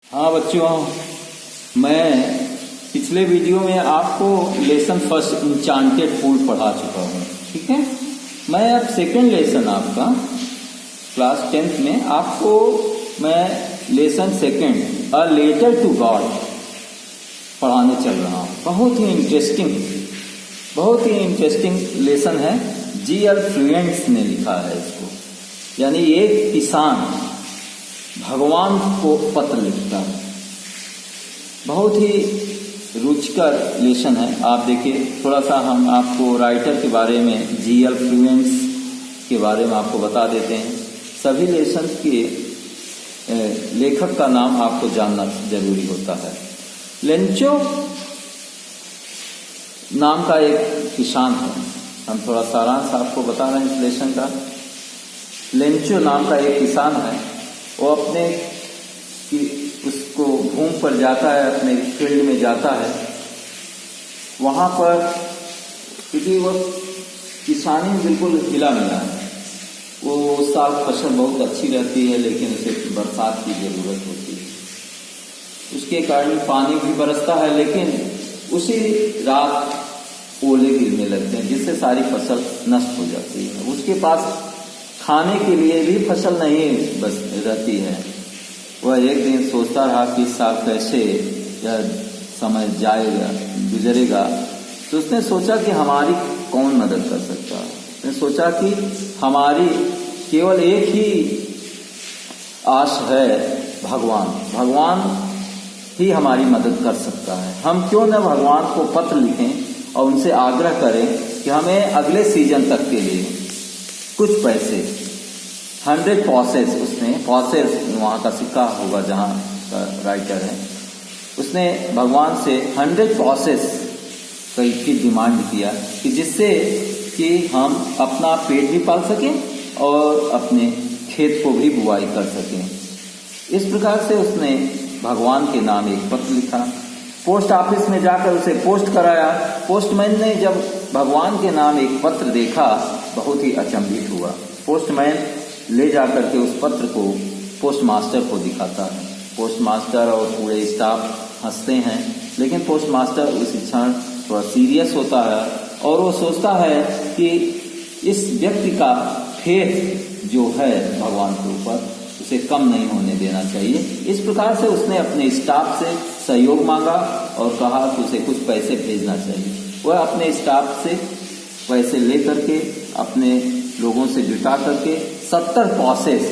हाँ बच्चों, मैं पिछले वीडियो में आपको लेसन फर्स्ट इंचांटेड फूल पढ़ा चुका हूँ। ठीक है, मैं अब सेकेंड लेसन आपका क्लास 10th में आपको मैं lesson second a letter to God पढ़ाने चल रहा हूँ। बहुत ही इंटरेस्टिंग लेसन है। G.L. फ्लुएंट्स ने लिखा है इसको, यानी एक किसान भगवान को पत्र लिखता है। बहुत ही रुचिकर लेसन है। आप देखिए, थोड़ा सा हम आपको राइटर के बारे में, G.L. फ्लुएंट्स के बारे में आपको बता देते हैं। सभी लेसन के लेखक का नाम आपको जानना जरूरी होता है। लेंचो नाम का एक किसान है। हम थोड़ा सारांश आपको बता रहे हैं इस लेसन का। लेंचो नाम का एक किसान है। वो अपने उसको भूमि पर जाता है, अपने फील्ड में जाता है। वहाँ पर क्योंकि वो किसानी बिल्कुल हिला मिला है। वो उस साल फसल बहुत अच्छी रहती है, लेकिन उसे बरसात की जरूरत होती है। उसके कारण पानी भी बरसता है, लेकिन उसी रात ओले गिरने लगते हैं, जिससे सारी फसल नष्ट हो जाती है। उसके पास खाने के लिए भी फसल नहीं बस रहती है। वह एक दिन सोचता रहा कि इस साल कैसे यह समय जाएगा, गुजरेगा। तो उसने सोचा कि हमारी कौन मदद कर सकता है। उसने सोचा कि हमारी केवल एक ही आस है, भगवान ही हमारी मदद कर सकता है। हम क्यों न भगवान को पत्र लिखें और उनसे आग्रह करें कि हमें अगले सीजन तक के लिए कुछ पैसे 100 पॉसेस, उसने पॉसेस वहाँ का सिक्का होगा जहाँ का राइटर है, उसने भगवान से 100 पॉसेस की डिमांड किया कि जिससे कि हम अपना पेट भी पाल सकें और अपने खेत को भी बुआई कर सकें। इस प्रकार से उसने भगवान के नाम एक पत्र लिखा। पोस्ट ऑफिस में जाकर उसे पोस्ट कराया। पोस्टमैन ने जब भगवान के नाम एक पत्र देखा, बहुत ही अचंभित हुआ। पोस्टमैन ले जाकर के उस पत्र को पोस्ट मास्टर को दिखाता है। पोस्ट मास्टर और पूरे स्टाफ हंसते हैं, लेकिन पोस्ट मास्टर उस क्षण थोड़ा सीरियस होता है और वो सोचता है कि इस व्यक्ति का फेथ जो है भगवान के ऊपर, उसे कम नहीं होने देना चाहिए। इस प्रकार से उसने अपने स्टाफ से सहयोग मांगा और कहा कि उसे कुछ पैसे भेजना चाहिए। वह अपने स्टाफ से पैसे ले करके, अपने लोगों से जुटा करके 70 पॉसेस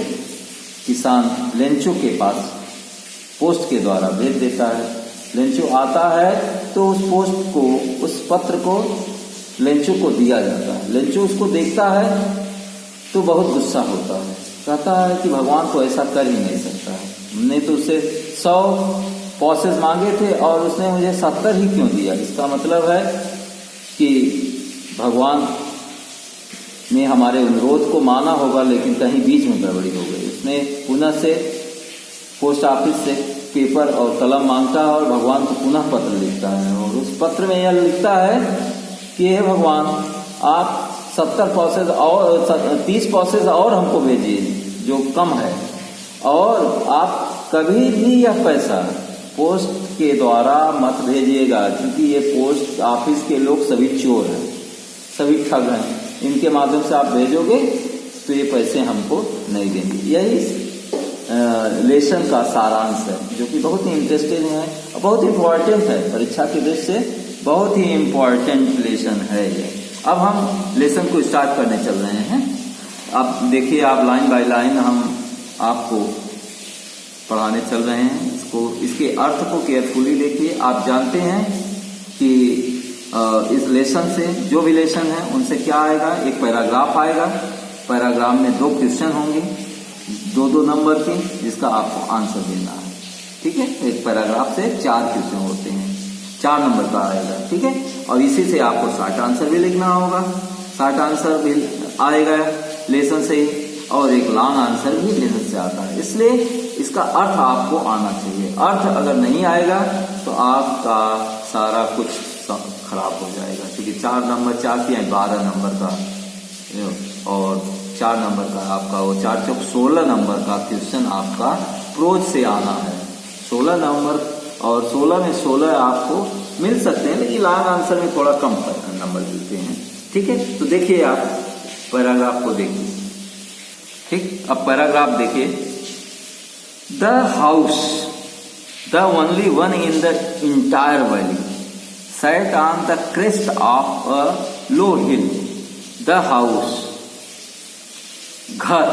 किसान लेंचो के पास पोस्ट के द्वारा भेज देता है। लेंचो आता है तो उस पत्र को लेंचो को दिया जाता है। लेंचो उसको देखता है तो बहुत गुस्सा होता है। कहता है कि भगवान तो ऐसा कर ही नहीं सकता है। हमने तो उसे 100 पॉसेस मांगे थे और उसने मुझे 70 ही क्यों दिया। इसका मतलब है कि भगवान ने हमारे अनुरोध को माना होगा, लेकिन कहीं बीच में गड़बड़ी हो गई। उसने पुनः से पोस्ट ऑफिस से पेपर और कलम मांगता है और भगवान को पुनः पत्र लिखता है। और उस पत्र में यह लिखता है कि हे भगवान, आप 70 पॉसेस और 30 पॉसेस और हमको भेजिए, जो कम है। और आप कभी भी यह पैसा पोस्ट के द्वारा मत भेजिएगा, क्योंकि ये पोस्ट ऑफिस के लोग सभी चोर हैं, सभी ठग हैं। इनके माध्यम से आप भेजोगे तो ये पैसे हमको नहीं देंगे। यही लेसन का सारांश है, जो कि बहुत ही इंटरेस्टिंग है और बहुत इम्पोर्टेंट है। परीक्षा की दृष्टि से बहुत ही इम्पोर्टेंट लेसन है ये। अब हम लेसन को स्टार्ट करने चल रहे हैं। अब देखिए, आप लाइन बाय लाइन हम आपको पढ़ाने चल रहे हैं। इसके अर्थ को केयरफुली देखिए। आप जानते हैं कि इस लेसन से, जो भी लेसन है उनसे क्या आएगा, एक पैराग्राफ आएगा। पैराग्राफ में 2 क्वेश्चन होंगे, 2-2 नंबर के, जिसका आपको आंसर देना है। ठीक है, एक पैराग्राफ से 4 क्वेश्चन होते हैं, 4 नंबर का आएगा। ठीक है, और इसी से आपको शॉर्ट आंसर भी लिखना होगा। शॉर्ट आंसर भी आएगा लेसन से ही, और एक लॉन्ग आंसर भी लेसन से आता है। इसलिए इसका अर्थ आपको आना चाहिए। अर्थ अगर नहीं आएगा तो आपका सारा कुछ खराब हो जाएगा, क्योंकि 4 नंबर 4 की 12 नंबर का, और 4 नंबर का आपका वो 4 चौक 16 नंबर का क्वेश्चन आपका प्रोज से आना है। 16 नवंबर, और 16 में 16 आपको मिल सकते हैं, लेकिन लॉन्ग आंसर में थोड़ा कम नंबर मिलते हैं। ठीक है, तो देखिए आप पैराग्राफ को देखिए। ठीक, अब पैराग्राफ देखिए। The house, the only one in the entire valley, sat on the crest of a low hill. The house, घर,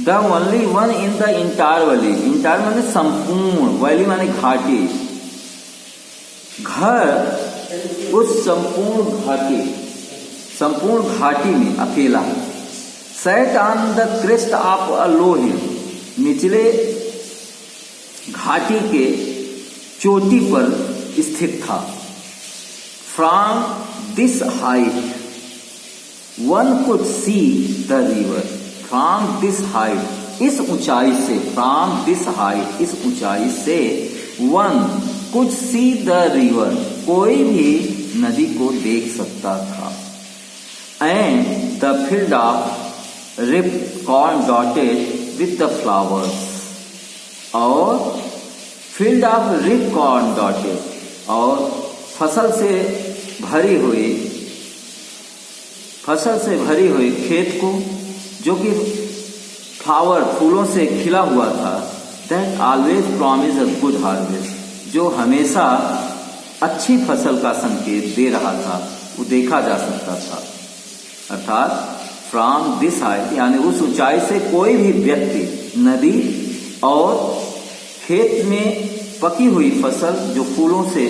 the only one in the entire valley. entire माने संपूर्ण, valley माने घाटी। घर उस संपूर्ण घाटी में अकेला। sat on the crest of a low hill, निचले घाटी के चोटी पर स्थित था। From this height one could see the river, from this height, इस ऊंचाई से, फ्रॉम दिस हाइट, इस ऊंचाई से, one could see the river, कोई भी नदी को देख सकता था। And the field of ripe corn dotted with the flowers, और field of ripe corn dotted, और फसल से भरी हुई खेत को, जो कि फ्लावर, फूलों से खिला हुआ था। That always promise a good harvest, जो हमेशा अच्छी फसल का संकेत दे रहा था, वो देखा जा सकता था। अर्थात फ्रॉम दिस हाइट, यानी उस ऊंचाई से कोई भी व्यक्ति नदी और खेत में पकी हुई फसल, जो फूलों से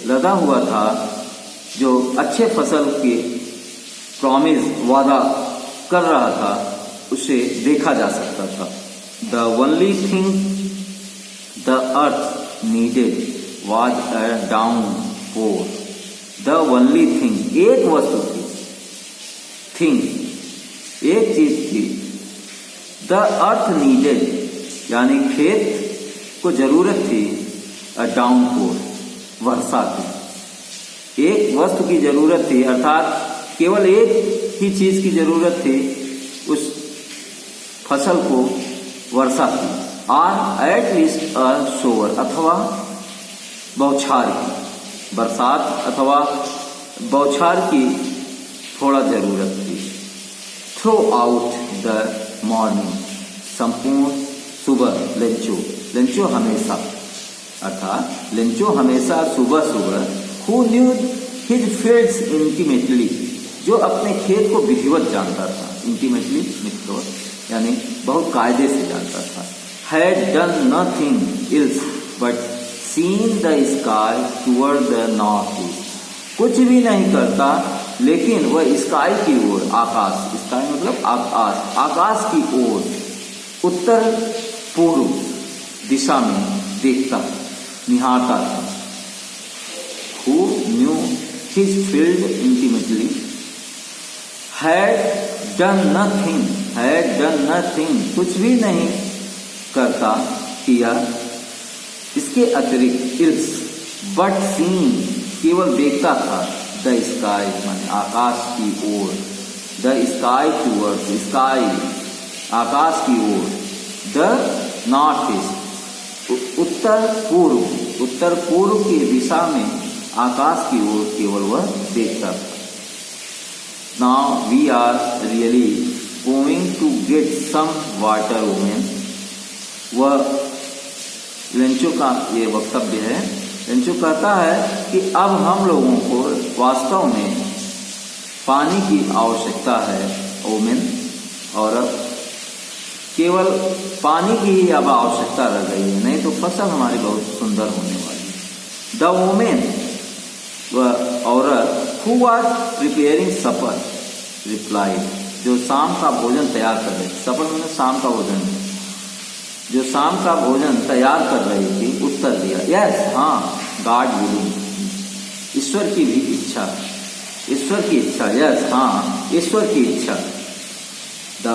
लदा हुआ था, जो अच्छे फसल के प्रॉमिस, वादा कर रहा था, उसे देखा जा सकता था। The only thing the earth needed was a downpour, the only thing, एक वस्तु थी, थिंग, एक चीज थी। द अर्थ नीडेड, यानी खेत को जरूरत थी, अ डाउनपोर, वर्षा की, एक वस्तु की जरूरत थी, अर्थात केवल एक ही चीज की जरूरत थी, उस फसल को, वर्षा की। और एट लीस्ट अ शोवर, अथवा बौछार की, बरसात अथवा बौछार की थोड़ा जरूरत थी। थ्रू आउट द मॉर्निंग, संपूर्ण सुबह, लेंचो हमेशा, अर्थात लेंचो हमेशा सुबह सुबह, who knew his fields intimately, जो अपने खेत को विधिवत जानता था, इंटीमेटली मित्रों, यानी बहुत कायदे से जानता था। Had done nothing ills but seen the sky toward the north east, कुछ भी नहीं करता, लेकिन वह स्काई की ओर, आकाश, स्काई मतलब आकाश, आकाश की ओर, उत्तर पूर्व दिशा में देखता, निहारता था। Who knew his field intimately, had done nothing, कुछ भी नहीं करता, किया, इसके अतिरिक्त, इल्स, बट सीन, केवल देखता था, द स्काई माने आकाश की ओर, द स्काई टूवर्ड्स, स्काई आकाश की ओर, द नॉर्थ ईस्ट उत्तर पूर्व की दिशा में आकाश की ओर केवल वह देखता था। Now we are really going to get some water woman, वह लेंचो का ये वक्तव्य है। लेंचो कहता है कि अब हम लोगों को वास्तव में पानी की आवश्यकता है, वुमेन, और केवल पानी की ही अब आवश्यकता रह गई है, नहीं तो फसल हमारी बहुत सुंदर होने वाली। द वुमेन, वह औरत, who was preparing supper, reply, जो शाम का भोजन तैयार कर रही, सपर मैंने शाम का भोजन, जो शाम का भोजन तैयार कर रही थी, उत्तर दिया, यस, हाँ, गॉड विलिंग, ईश्वर की भी इच्छा, ईश्वर की इच्छा, यस, हाँ, ईश्वर की इच्छा। The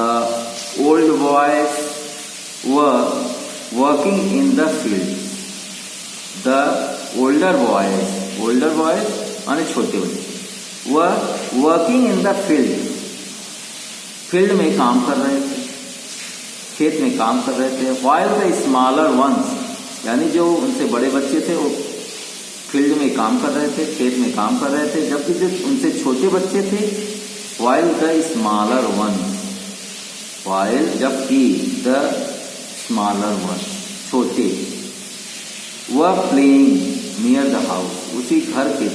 old boys were working in the field, the older boys माने छोटे बच्चे, were working in the field, field में काम कर रहे थे, खेत में काम कर रहे थे। while the smaller ones यानी जो उनसे बड़े बच्चे थे वो फील्ड में काम कर रहे थे, खेत में काम कर रहे थे, जबकि जो उनसे छोटे बच्चे थे, while the smaller one, while जबकि the smaller one, छोटे, वह playing near the house, उसी घर के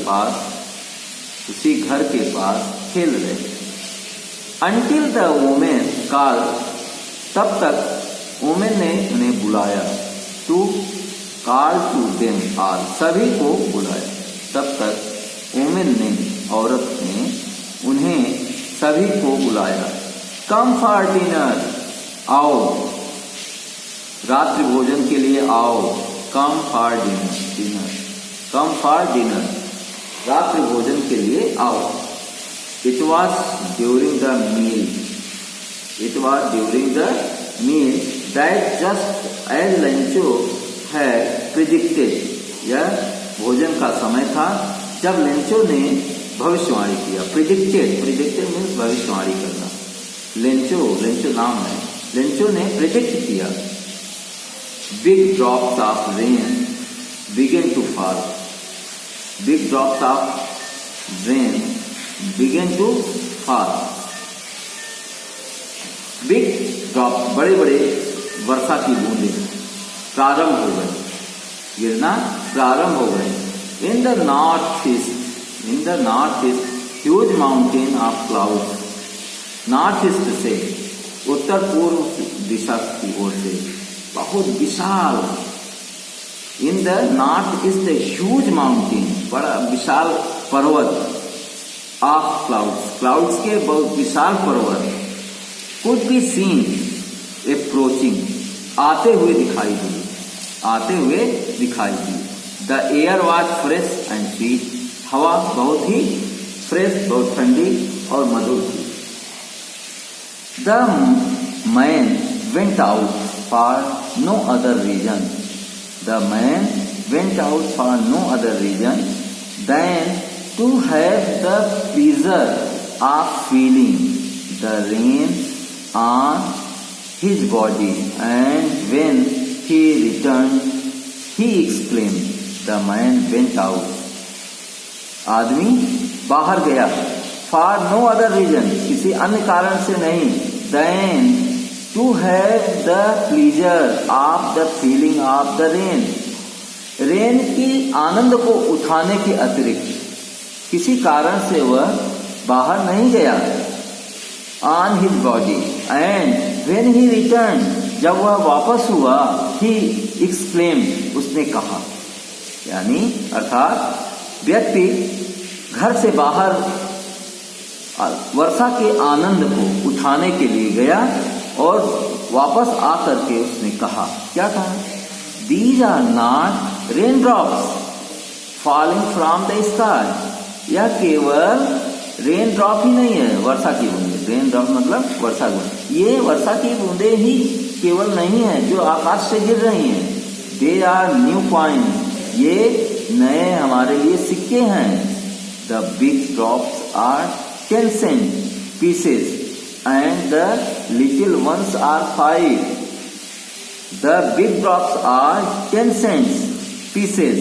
पास खेल रहे थे। Until the woman called, तब तक woman ने उन्हें बुलाया, to call to them all, सभी को बुलाया। तब तक woman ने, औरत ने उन्हें सभी को बुलाया। Come for dinner, आओ रात्रि भोजन के लिए आओ। Come for dinner, come for dinner, रात्रि भोजन के लिए आओ। It was during the meal, it was during the meal that just as Lencho had predicted, यह भोजन का समय था जब लेंचो ने भविष्यवाणी किया। प्रिडिक्टेड मीन्स भविष्यवाणी करना। लेंचो नाम है, लेंचो ने प्रिडिक्ट किया। Big drops of rain began to fall, big drops of rain began to fall. Big drop, बड़े बड़े वर्षा की बूंदें प्रारंभ हो गए, गिरना प्रारंभ हो गए। In the north east huge mountain of cloud, north east से उत्तर पूर्व दिशा की ओर से बहुत विशाल, in the north east huge mountain, बड़ा विशाल पर्वत, ऑफ क्लाउड्स के बहुत विशाल पर्वत, कुड बी सीन अप्रोचिंग, आते हुए दिखाई दिए। The air was fresh and sweet, हवा बहुत ही फ्रेश, बहुत ठंडी और मधुर थी। The man went out for no other reason, the man went out for no other reason than to have the pleasure of feeling the rain on his body, and when he returned he exclaimed, the man went out, आदमी बाहर गया, for no other reason, किसी अन्य कारण से नहीं, then to have the pleasure of the feeling of the rain, rain की आनंद को उठाने के अतिरिक्त किसी कारण से वह बाहर नहीं गया। On his body, and when he returned, जब वह वापस हुआ, he exclaimed, उसने कहा, यानी अर्थात व्यक्ति घर से बाहर वर्षा के आनंद को उठाने के लिए गया और वापस आकर के उसने कहा, क्या कहा? These are not raindrops falling from the sky, यह केवल रेन ड्रॉप ही नहीं है, वर्षा की बूंदे, रेन ड्रॉप मतलब वर्षा बूंदे, ये वर्षा की बूंदे ही केवल नहीं है जो आकाश से गिर रही हैं। दे आर न्यू कॉइन, ये नए हमारे लिए सिक्के हैं। The big drops are 10 cent pieces and the little ones are 5. The big drops are 10 cents pieces.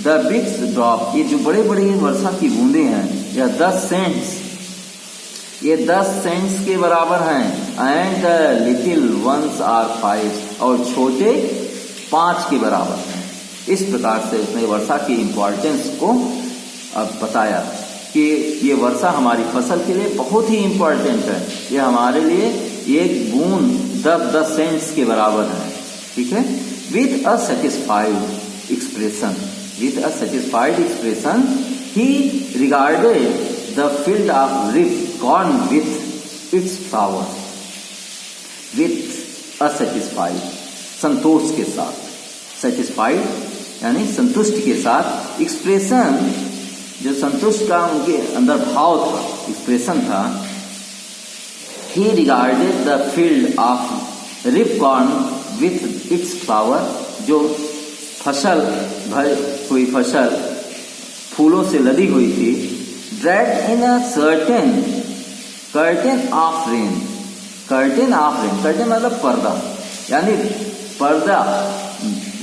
The big drop, ये जो बड़े बड़े वर्षा की बूंदे हैं, यह 10 सेंट्स, ये 10 सेंट्स के बराबर हैं। And the little ones are 5, और छोटे 5 के बराबर हैं। इस प्रकार से उसने वर्षा की इम्पोर्टेंस को अब बताया कि ये वर्षा हमारी फसल के लिए बहुत ही इम्पोर्टेंट है, ये हमारे लिए एक बूंद 10 सेंट्स के बराबर है। ठीक है। With a satisfied expression, with a satisfied expression, he regarded the field of ripe corn with its flower. With a satisfied, संतोष के साथ, satisfied यानी संतुष्ट के साथ, expression जो संतुष्ट का उनके अंदर भाव था, expression था। He regarded the field of ripe corn with its flower, जो फसल हुई फसल फूलों से लदी हुई थी। Dread in a certain curtain of rain, curtain of rain, curtain मतलब पर्दा, यानी पर्दा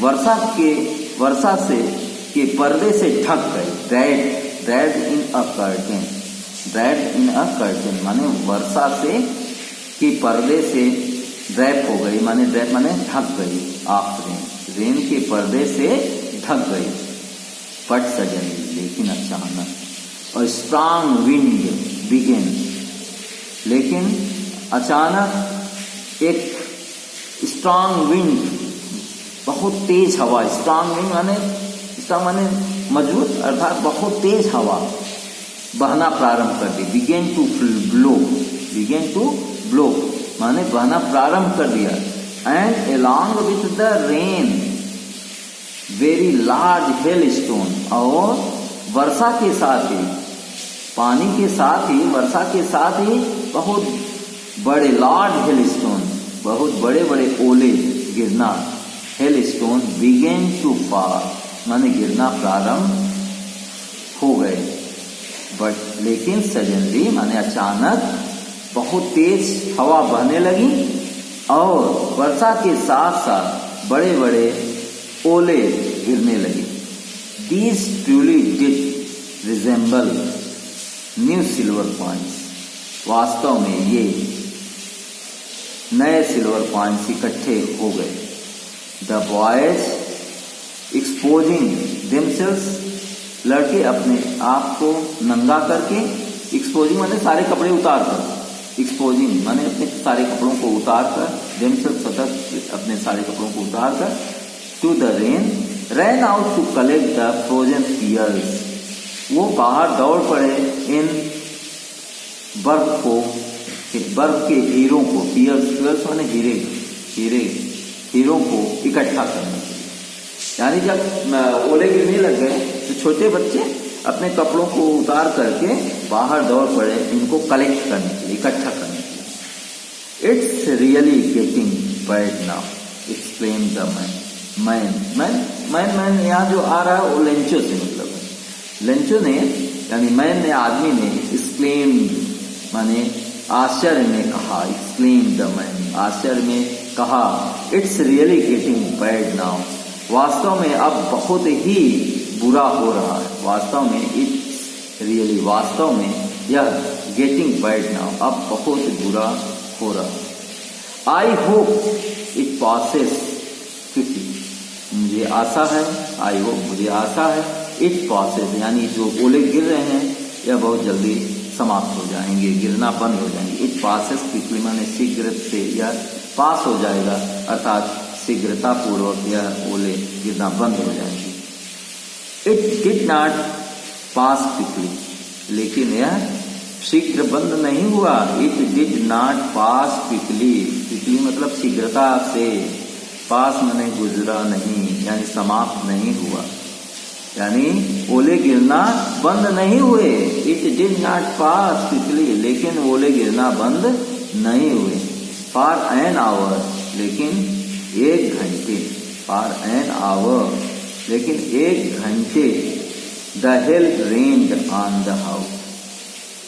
वर्षा से के पर्दे से ढक गए। ड्रेड इन अ कर्टेन, ड्रेड इन अ कर्टेन माने वर्षा से के पर्दे से ड्रैप हो गई, माने ड्रैप माने ढक गई। ऑफ रेन के पर्दे से ढक गई। बट सडनली लेकिन अचानक, और स्ट्रांग विंड बिगेन, लेकिन अचानक एक स्ट्रांग विंड, बहुत तेज हवा, स्ट्रांग विंड माने मजबूत अर्थात बहुत तेज हवा बहना प्रारंभ कर दी। बिगेन टू ब्लो माने बहना प्रारंभ कर दिया। And along with the rain very large hello stone, और वर्षा के साथ ही, पानी के साथ ही, वर्षा के साथ ही बहुत बड़े लार्ज हेल स्टोन, बहुत बड़े बड़े ओले गिरना। Hailstone began to fall माने गिरना प्रारंभ हो गए। बट लेकिन सडनली माने अचानक बहुत तेज हवा बहने लगी और वर्षा के साथ साथ बड़े बड़े ओले गिरने लगे। These truly did resemble new silver coins, वास्तव में ये नए सिल्वर कॉइन्स इकट्ठे हो गए। द बॉयज एक्सपोजिंग देमसेल्स, लड़के अपने आप को नंगा करके, एक्सपोजिंग माने सारे कपड़े उतार कर, एक्सपोजिंग माने अपने सारे कपड़ों को उतार कर, देमसेल्स सतत अपने सारे कपड़ों को उतार कर, to the rain, ran out to collect the frozen pearls, वो बाहर दौड़ पड़े इन बर्फ के हीरों को, पियर्स माने हीरों को इकट्ठा करने के लिए। यानी जब ओले गिरने लग गए तो छोटे बच्चे अपने कपड़ों को उतार करके बाहर दौड़ पड़े इनको कलेक्ट करने के लिए, इकट्ठा करने के लिए। It's really getting bad now, explain the man यहाँ जो आ रहा है वो लेंचो से मतलब है। लेंचो ने यानी मैन ने, आदमी ने, एक्सप्लेन माने आश्चर्य में कहा, एक्सप्लेन द मैन आश्चर्य में कहा, it's really getting bad now, वास्तव में अब बहुत ही बुरा हो रहा है। वास्तव में इट्स रियली, वास्तव में यह गेटिंग बैड नाउ, अब बहुत बुरा हो रहा है। I hope it passes quickly, मुझे आशा है, आई होप मुझे आशा है, इट पासेस यानी जो ओले गिर रहे हैं यह बहुत जल्दी समाप्त हो जाएंगे, गिरना बंद हो जाएंगे। इट पासेस क्विकली माने शीघ्र से यह पास हो जाएगा, अर्थात शीघ्रता पूर्वक यह ओले गिरना बंद हो जाएंगे। It did not pass quickly, लेकिन यह शीघ्र बंद नहीं हुआ। It did not pass quickly, quickly मतलब शीघ्रता से, पास माने गुजरा नहीं यानी समाप्त नहीं हुआ, यानी ओले गिरना बंद नहीं हुए। It did not pass quickly, लेकिन ओले गिरना बंद नहीं हुए। फॉर एन आवर, लेकिन एक घंटे, फॉर एन आवर लेकिन एक घंटे, the hell rained on the house,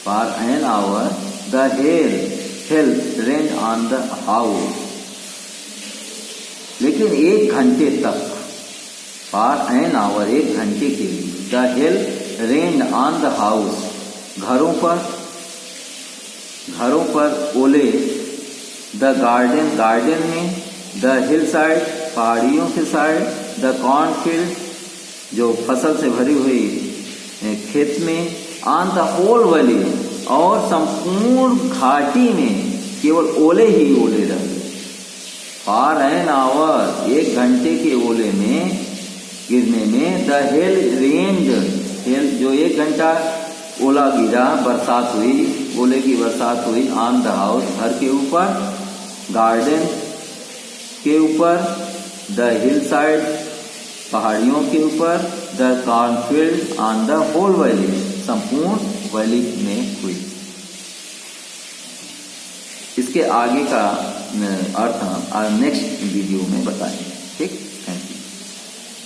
for an hour the hell rained on the house, लेकिन एक घंटे तक, फॉर एन आवर एक घंटे के लिए, the hell rained on the house, घरों पर ओले, द गार्डन में, द हिल साइड पहाड़ियों के साइड, द कॉर्नफील्ड जो फसल से भरी हुई खेत में, ऑन द होल वैली और संपूर्ण घाटी में केवल ओले ही ओले रहे। फॉर एन आवर एक घंटे के ओले में गिरने में, द हेल रेन्ड, हेल जो एक घंटा ओला गिरा, बरसात हुई, ओले की बरसात हुई, ऑन द हाउस घर के ऊपर, गार्डन के ऊपर, द हिल साइड पहाड़ियों के ऊपर, the cornfield on the whole valley संपूर्ण वैली में हुई। इसके आगे का अर्थ हम नेक्स्ट वीडियो में बताएंगे। ठीक।